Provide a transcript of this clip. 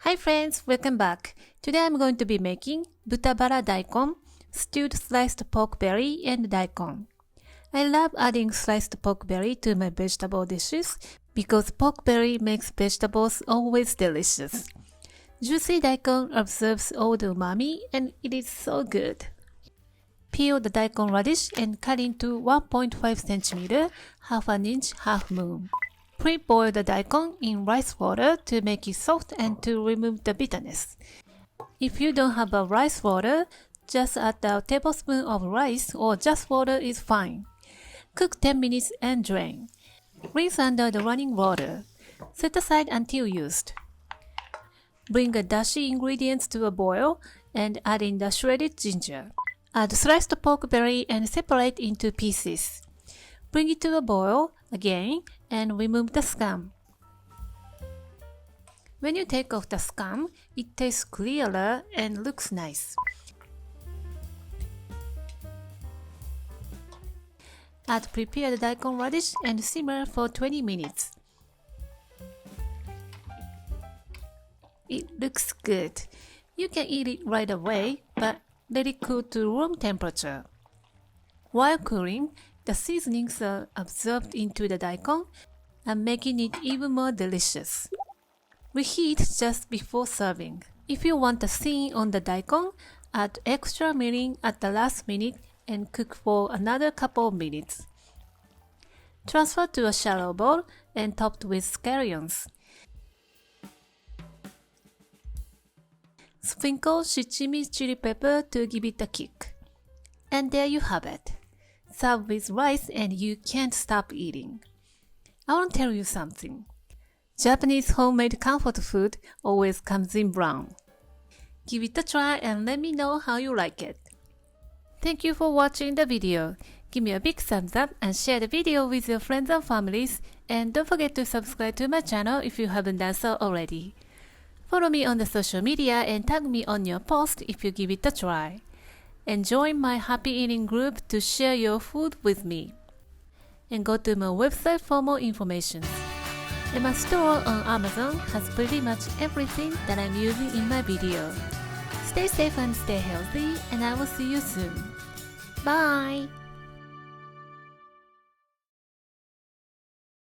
Hi friends, welcome back. Today I'm going to be making BUTA BARA DAIKON, stewed sliced pork belly and daikon. I love adding sliced pork belly to my vegetable dishes because pork belly makes vegetables always delicious. Juicy daikon absorbs all the umami and it is so good. Peel the daikon radish and cut into 1.5 cm, half an inch, half moon. Preboil the daikon in rice water to make it soft and to remove the bitterness. If you don't have a rice water, just add a tablespoon of rice or just water is fine. Cook 10 minutes and drain. Rinse under the running water. Set aside until used. Bring the dashi ingredients to a boil and add in the shredded ginger. Add sliced pork belly and separate into pieces. Bring it to a boil again and remove the scum. When you take off the scum, it tastes clearer and looks nice. Add prepared daikon radish and simmer for 20 minutes. It looks good. You can eat it right away, but let it cool to room temperature. While cooling, the seasonings are absorbed into the daikon and making it even more delicious. Reheat just before serving. If you want a sheen on the daikon, add extra mirin at the last minute and cook for another couple of minutes. Transfer to a shallow bowl and topped with scallions. Sprinkle Shichimi chili pepper to give it a kick. And there you have it. Serve with rice and you can't stop eating. I want to tell you something. Japanese homemade comfort food always comes in brown. Give it a try and let me know how you like it. Thank you for watching the video. Give me a big thumbs up and share the video with your friends and families. And don't forget to subscribe to my channel if you haven't done so already. Follow me on the social media and tag me on your post if you give it a try. And join my happy eating group to share your food with me. And go to my website for more information. And my store on Amazon has pretty much everything that I'm using in my video. Stay safe and stay healthy, and I will see you soon. Bye!